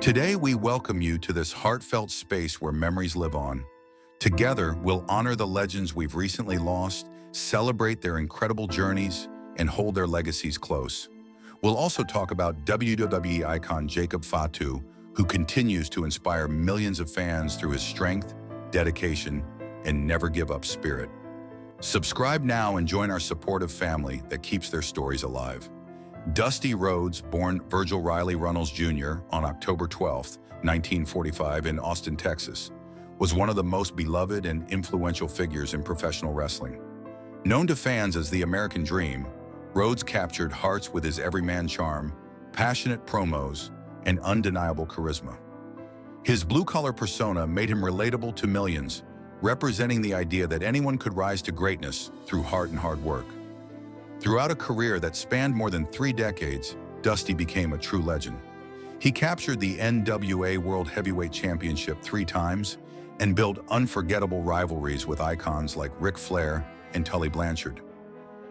Today, we welcome you to this heartfelt space where memories live on. Together, we'll honor the legends we've recently lost, celebrate their incredible journeys, and hold their legacies close. We'll also talk about WWE icon Jacob Fatu, who continues to inspire millions of fans through his strength, dedication, and never-give-up spirit. Subscribe now and join our supportive family that keeps their stories alive. Dusty Rhodes, born Virgil Riley Runnels Jr. on October 12, 1945 in Austin, Texas, was one of the most beloved and influential figures in professional wrestling. Known to fans as the American Dream, Rhodes captured hearts with his everyman charm, passionate promos, and undeniable charisma. His blue-collar persona made him relatable to millions, representing the idea that anyone could rise to greatness through heart and hard work. Throughout a career that spanned more than 3 decades, Dusty became a true legend. He captured the NWA World Heavyweight Championship 3 times and built unforgettable rivalries with icons like Ric Flair and Tully Blanchard.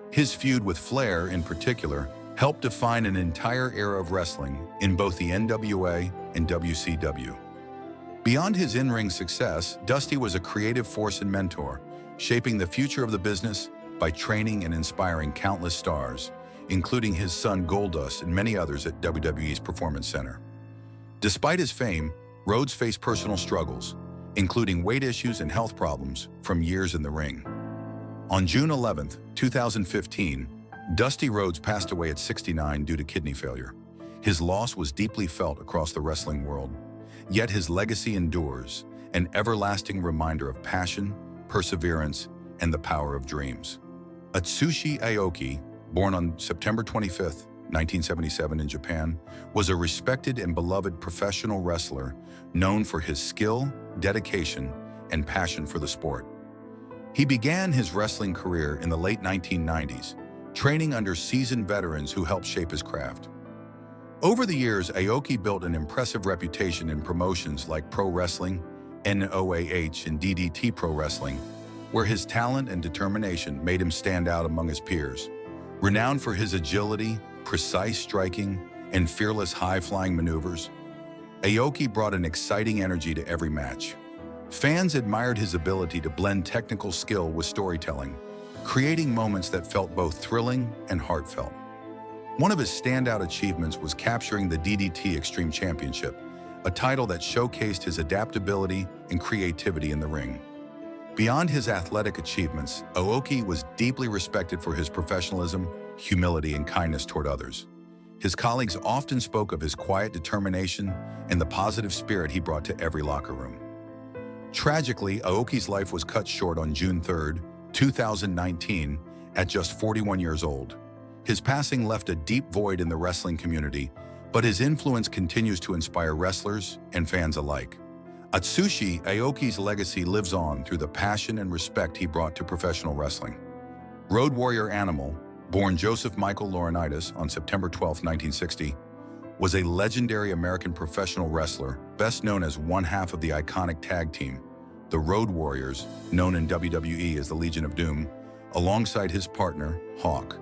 His feud with Flair, in particular, helped define an entire era of wrestling in both the NWA and WCW. Beyond his in-ring success, Dusty was a creative force and mentor, shaping the future of the business by training and inspiring countless stars, including his son Goldust and many others at WWE's Performance Center. Despite his fame, Rhodes faced personal struggles, including weight issues and health problems from years in the ring. On June 11, 2015, Dusty Rhodes passed away at 69 due to kidney failure. His loss was deeply felt across the wrestling world, yet his legacy endures, an everlasting reminder of passion, perseverance, and the power of dreams. Atsushi Aoki, born on September 25, 1977 in Japan, was a respected and beloved professional wrestler known for his skill, dedication, and passion for the sport. He began his wrestling career in the late 1990s, training under seasoned veterans who helped shape his craft. Over the years, Aoki built an impressive reputation in promotions like Pro Wrestling, NOAH, and DDT Pro Wrestling, where his talent and determination made him stand out among his peers. Renowned for his agility, precise striking, and fearless high-flying maneuvers, Aoki brought an exciting energy to every match. Fans admired his ability to blend technical skill with storytelling, creating moments that felt both thrilling and heartfelt. One of his standout achievements was capturing the DDT Extreme Championship, a title that showcased his adaptability and creativity in the ring. Beyond his athletic achievements, Aoki was deeply respected for his professionalism, humility, and kindness toward others. His colleagues often spoke of his quiet determination and the positive spirit he brought to every locker room. Tragically, Aoki's life was cut short on June 3, 2019, at just 41 years old. His passing left a deep void in the wrestling community, but his influence continues to inspire wrestlers and fans alike. Atsushi Aoki's legacy lives on through the passion and respect he brought to professional wrestling. Road Warrior Animal, born Joseph Michael Laurinaitis on September 12, 1960, was a legendary American professional wrestler, best known as one half of the iconic tag team, the Road Warriors, known in WWE as the Legion of Doom, alongside his partner, Hawk.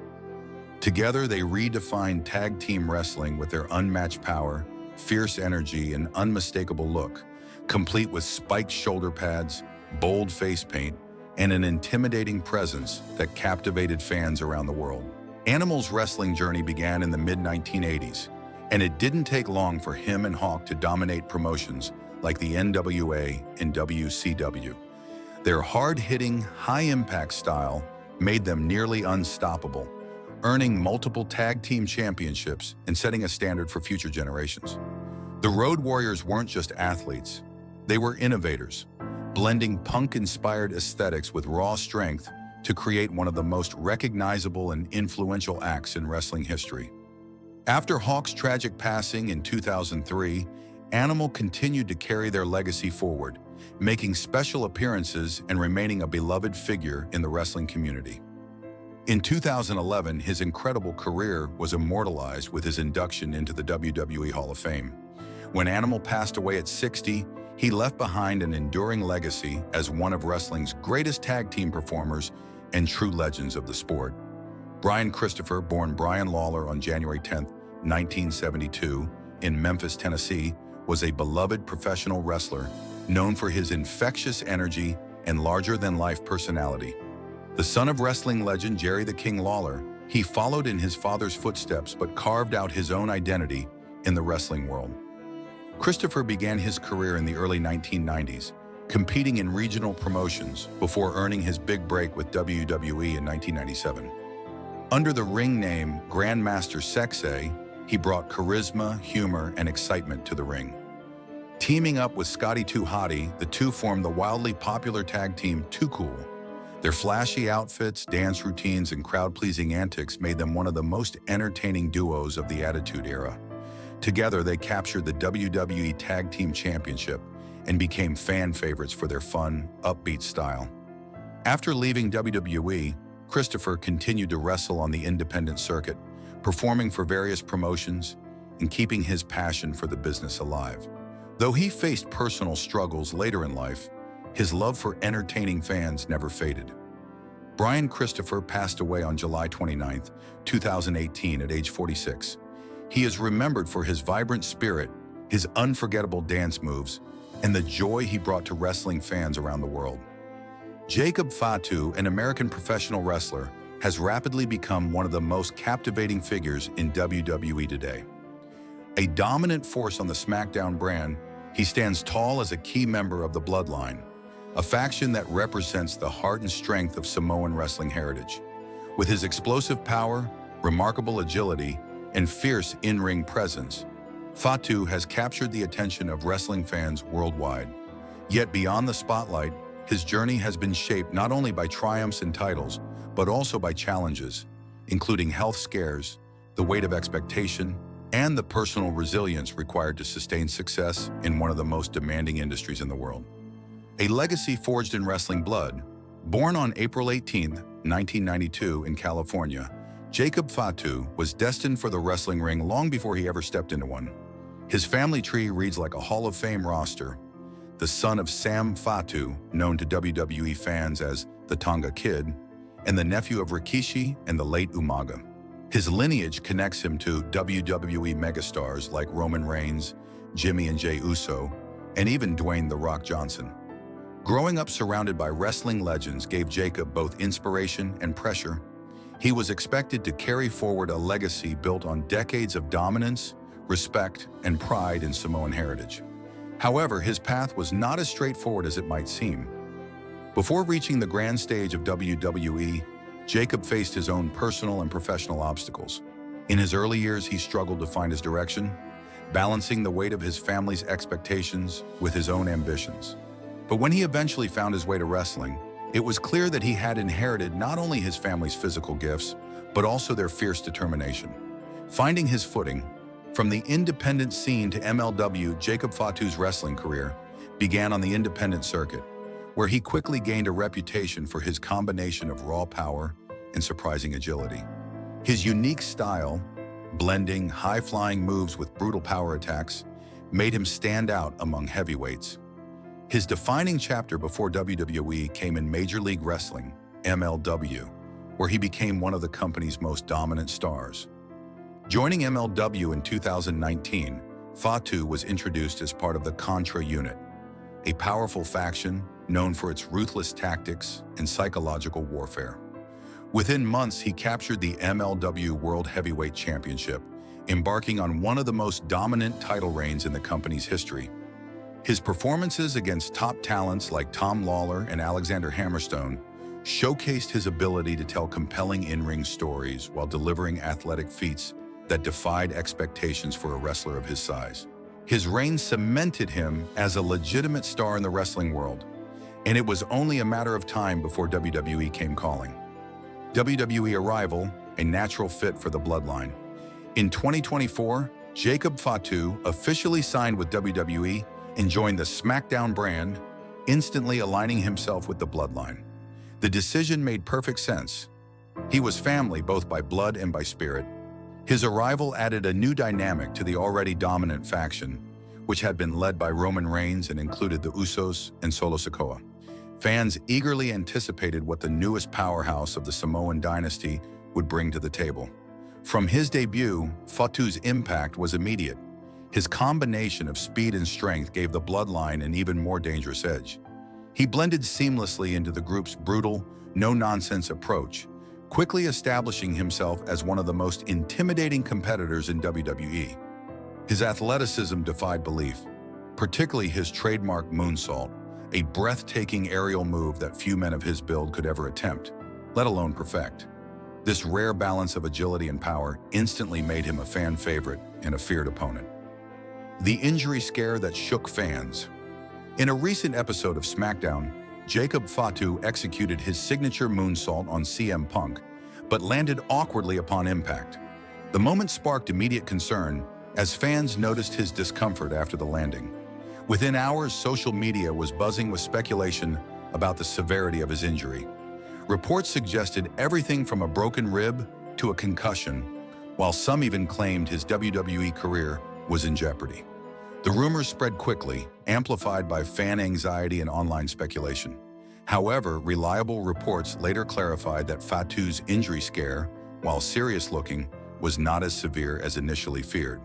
Together, they redefined tag team wrestling with their unmatched power, fierce energy, and unmistakable look, complete with spiked shoulder pads, bold face paint, and an intimidating presence that captivated fans around the world. Animal's wrestling journey began in the mid-1980s, and it didn't take long for him and Hawk to dominate promotions like the NWA and WCW. Their hard-hitting, high-impact style made them nearly unstoppable, earning multiple tag team championships and setting a standard for future generations. The Road Warriors weren't just athletes. They were innovators, blending punk-inspired aesthetics with raw strength to create one of the most recognizable and influential acts in wrestling history. After Hawk's tragic passing in 2003, Animal continued to carry their legacy forward, making special appearances and remaining a beloved figure in the wrestling community. In 2011, his incredible career was immortalized with his induction into the WWE Hall of Fame. When Animal passed away at 60, he left behind an enduring legacy as one of wrestling's greatest tag team performers and true legends of the sport. Brian Christopher, born Brian Lawler on January 10, 1972, in Memphis, Tennessee, was a beloved professional wrestler known for his infectious energy and larger-than-life personality. The son of wrestling legend Jerry the King Lawler, he followed in his father's footsteps but carved out his own identity in the wrestling world. Christopher began his career in the early 1990s, competing in regional promotions before earning his big break with WWE in 1997. Under the ring name Grandmaster Sexay, he brought charisma, humor, and excitement to the ring. Teaming up with Scotty 2 Hotty, the two formed the wildly popular tag team Too Cool. Their flashy outfits, dance routines, and crowd-pleasing antics made them one of the most entertaining duos of the Attitude Era. Together, they captured the WWE Tag Team Championship and became fan favorites for their fun, upbeat style. After leaving WWE, Christopher continued to wrestle on the independent circuit, performing for various promotions and keeping his passion for the business alive. Though he faced personal struggles later in life, his love for entertaining fans never faded. Brian Christopher passed away on July 29, 2018 at age 46. He is remembered for his vibrant spirit, his unforgettable dance moves, and the joy he brought to wrestling fans around the world. Jacob Fatu, an American professional wrestler, has rapidly become one of the most captivating figures in WWE today. A dominant force on the SmackDown brand, he stands tall as a key member of the Bloodline, a faction that represents the heart and strength of Samoan wrestling heritage. With his explosive power, remarkable agility, and fierce in-ring presence, Fatu has captured the attention of wrestling fans worldwide. Yet beyond the spotlight, his journey has been shaped not only by triumphs and titles, but also by challenges, including health scares, the weight of expectation, and the personal resilience required to sustain success in one of the most demanding industries in the world. A legacy forged in wrestling blood. Born on April 18, 1992 in California, Jacob Fatu was destined for the wrestling ring long before he ever stepped into one. His family tree reads like a Hall of Fame roster. The son of Sam Fatu, known to WWE fans as the Tonga Kid, and the nephew of Rikishi and the late Umaga. His lineage connects him to WWE megastars like Roman Reigns, Jimmy and Jey Uso, and even Dwayne "The Rock" Johnson. Growing up surrounded by wrestling legends gave Jacob both inspiration and pressure. He was expected to carry forward a legacy built on decades of dominance, respect, and pride in Samoan heritage. However, his path was not as straightforward as it might seem. Before reaching the grand stage of WWE, Jacob faced his own personal and professional obstacles. In his early years, he struggled to find his direction, balancing the weight of his family's expectations with his own ambitions. But when he eventually found his way to wrestling, it was clear that he had inherited not only his family's physical gifts, but also their fierce determination. Finding his footing, from the independent scene to MLW, Jacob Fatu's wrestling career began on the independent circuit, where he quickly gained a reputation for his combination of raw power and surprising agility. His unique style, blending high-flying moves with brutal power attacks, made him stand out among heavyweights. His defining chapter before WWE came in Major League Wrestling, MLW, where he became one of the company's most dominant stars. Joining MLW in 2019, Fatu was introduced as part of the Contra unit, a powerful faction known for its ruthless tactics and psychological warfare. Within months, he captured the MLW World Heavyweight Championship, embarking on one of the most dominant title reigns in the company's history. His performances against top talents like Tom Lawler and Alexander Hammerstone showcased his ability to tell compelling in-ring stories while delivering athletic feats that defied expectations for a wrestler of his size. His reign cemented him as a legitimate star in the wrestling world, and it was only a matter of time before WWE came calling. WWE arrival, a natural fit for the Bloodline. In 2024, Jacob Fatu officially signed with WWE and joined the SmackDown brand, instantly aligning himself with the Bloodline. The decision made perfect sense. He was family both by blood and by spirit. His arrival added a new dynamic to the already dominant faction, which had been led by Roman Reigns and included the Usos and Solo Sikoa. Fans eagerly anticipated what the newest powerhouse of the Samoan dynasty would bring to the table. From his debut, Fatu's impact was immediate. His combination of speed and strength gave the bloodline an even more dangerous edge. He blended seamlessly into the group's brutal, no-nonsense approach, quickly establishing himself as one of the most intimidating competitors in WWE. His athleticism defied belief, particularly his trademark moonsault, a breathtaking aerial move that few men of his build could ever attempt, let alone perfect. This rare balance of agility and power instantly made him a fan favorite and a feared opponent. The injury scare that shook fans. In a recent episode of SmackDown, Jacob Fatu executed his signature moonsault on CM Punk, but landed awkwardly upon impact. The moment sparked immediate concern as fans noticed his discomfort after the landing. Within hours, social media was buzzing with speculation about the severity of his injury. Reports suggested everything from a broken rib to a concussion, while some even claimed his WWE career was in jeopardy. The rumors spread quickly, amplified by fan anxiety and online speculation. However, reliable reports later clarified that Fatu's injury scare, while serious-looking, was not as severe as initially feared.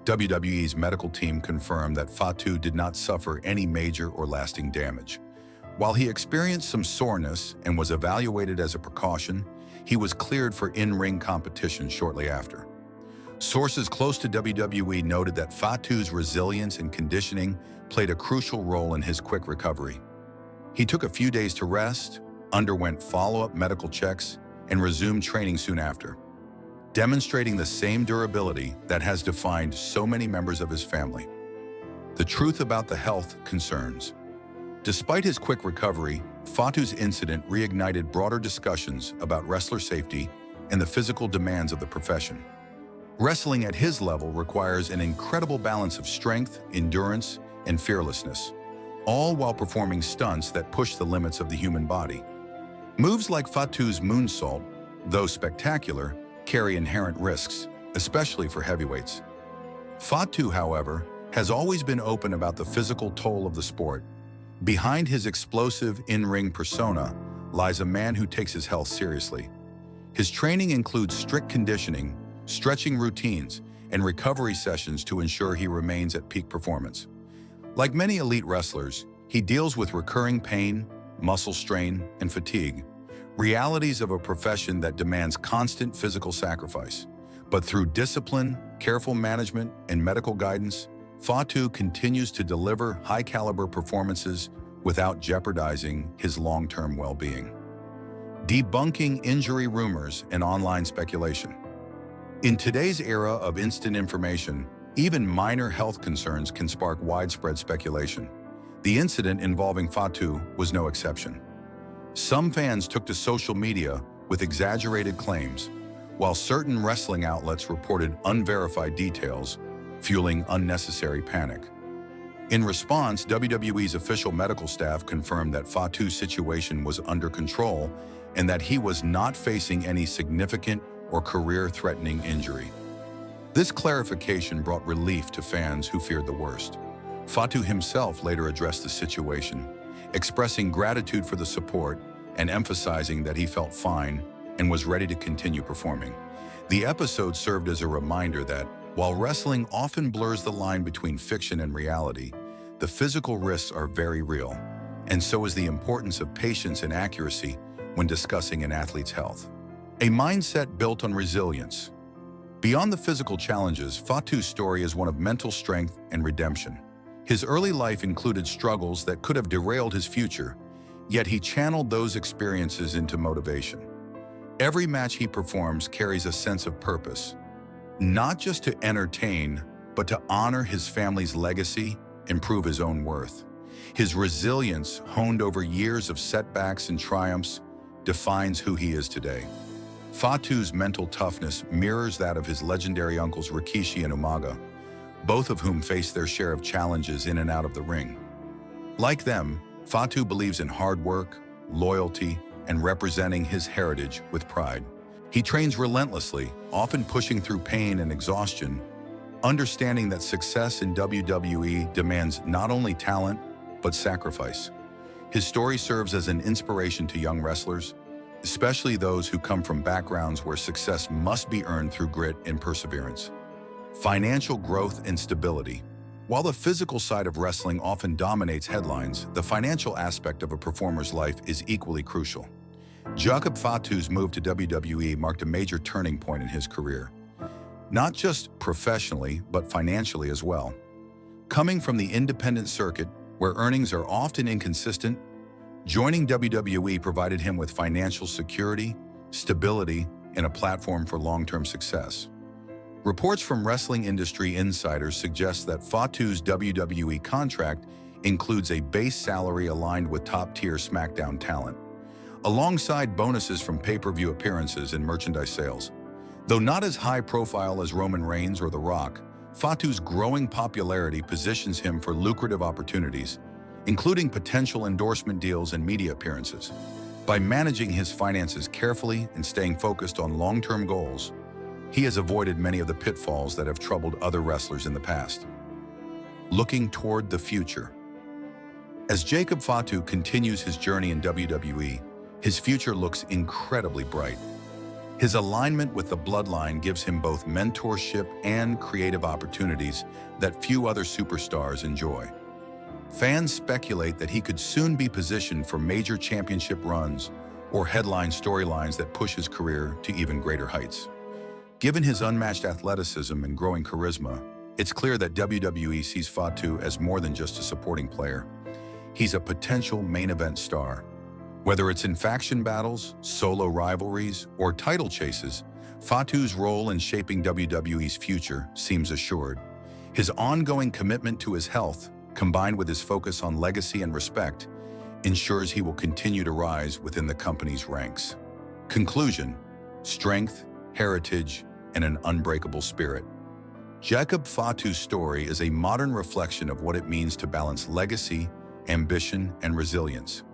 WWE's medical team confirmed that Fatu did not suffer any major or lasting damage. While he experienced some soreness and was evaluated as a precaution, he was cleared for in-ring competition shortly after. Sources close to WWE noted that Fatu's resilience and conditioning played a crucial role in his quick recovery. He took a few days to rest, underwent follow-up medical checks, and resumed training soon after, demonstrating the same durability that has defined so many members of his family. The truth about the health concerns. Despite his quick recovery, Fatu's incident reignited broader discussions about wrestler safety and the physical demands of the profession. Wrestling at his level requires an incredible balance of strength, endurance, and fearlessness, all while performing stunts that push the limits of the human body. Moves like Fatu's moonsault, though spectacular, carry inherent risks, especially for heavyweights. Fatu, however, has always been open about the physical toll of the sport. Behind his explosive in-ring persona lies a man who takes his health seriously. His training includes strict conditioning, stretching routines, and recovery sessions to ensure he remains at peak performance. Like many elite wrestlers, he deals with recurring pain, muscle strain, and fatigue, realities of a profession that demands constant physical sacrifice. But through discipline, careful management, and medical guidance, Fatu continues to deliver high-caliber performances without jeopardizing his long-term well-being. Debunking injury rumors and online speculation. In today's era of instant information, even minor health concerns can spark widespread speculation. The incident involving Fatu was no exception. Some fans took to social media with exaggerated claims, while certain wrestling outlets reported unverified details, fueling unnecessary panic. In response, WWE's official medical staff confirmed that Fatu's situation was under control and that he was not facing any significant or career-threatening injury. This clarification brought relief to fans who feared the worst. Fatu himself later addressed the situation, expressing gratitude for the support and emphasizing that he felt fine and was ready to continue performing. The episode served as a reminder that, while wrestling often blurs the line between fiction and reality, the physical risks are very real, and so is the importance of patience and accuracy when discussing an athlete's health. A mindset built on resilience. Beyond the physical challenges, Fatu's story is one of mental strength and redemption. His early life included struggles that could have derailed his future, yet he channeled those experiences into motivation. Every match he performs carries a sense of purpose, not just to entertain, but to honor his family's legacy and prove his own worth. His resilience, honed over years of setbacks and triumphs, defines who he is today. Fatu's mental toughness mirrors that of his legendary uncles Rikishi and Umaga, both of whom faced their share of challenges in and out of the ring. Like them, Fatu believes in hard work, loyalty, and representing his heritage with pride. He trains relentlessly, often pushing through pain and exhaustion, understanding that success in WWE demands not only talent, but sacrifice. His story serves as an inspiration to young wrestlers, especially those who come from backgrounds where success must be earned through grit and perseverance. Financial growth and stability. While the physical side of wrestling often dominates headlines, the financial aspect of a performer's life is equally crucial. Jacob Fatu's move to WWE marked a major turning point in his career, not just professionally, but financially as well. Coming from the independent circuit, where earnings are often inconsistent, joining WWE provided him with financial security, stability, and a platform for long-term success. Reports from wrestling industry insiders suggest that Fatu's WWE contract includes a base salary aligned with top-tier SmackDown talent, alongside bonuses from pay-per-view appearances and merchandise sales. Though not as high-profile as Roman Reigns or The Rock, Fatu's growing popularity positions him for lucrative opportunities, including potential endorsement deals and media appearances. By managing his finances carefully and staying focused on long-term goals, he has avoided many of the pitfalls that have troubled other wrestlers in the past. Looking toward the future. As Jacob Fatu continues his journey in WWE, his future looks incredibly bright. His alignment with the bloodline gives him both mentorship and creative opportunities that few other superstars enjoy. Fans speculate that he could soon be positioned for major championship runs or headline storylines that push his career to even greater heights. Given his unmatched athleticism and growing charisma, it's clear that WWE sees Fatu as more than just a supporting player. He's a potential main event star. Whether it's in faction battles, solo rivalries, or title chases, Fatu's role in shaping WWE's future seems assured. His ongoing commitment to his health, combined with his focus on legacy and respect, ensures he will continue to rise within the company's ranks. Conclusion: strength, heritage, and an unbreakable spirit. Jacob Fatu's story is a modern reflection of what it means to balance legacy, ambition, and resilience.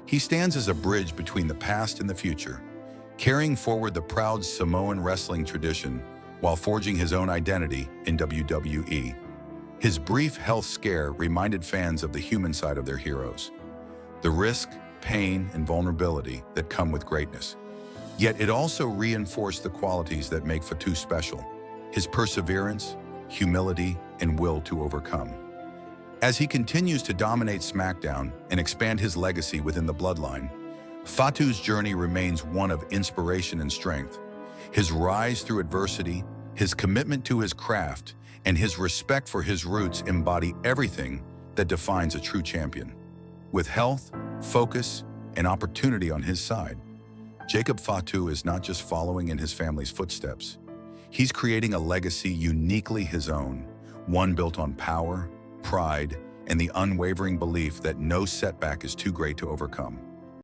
He stands as a bridge between the past and the future, carrying forward the proud Samoan wrestling tradition while forging his own identity in WWE. His brief health scare reminded fans of the human side of their heroes, the risk, pain, and vulnerability that come with greatness. Yet it also reinforced the qualities that make Fatu special: his perseverance, humility, and will to overcome. As he continues to dominate SmackDown and expand his legacy within the bloodline, Fatu's journey remains one of inspiration and strength. His rise through adversity, his commitment to his craft, and his respect for his roots embody everything that defines a true champion. With health, focus, and opportunity on his side, Jacob Fatu is not just following in his family's footsteps. He's creating a legacy uniquely his own, one built on power, pride, and the unwavering belief that no setback is too great to overcome.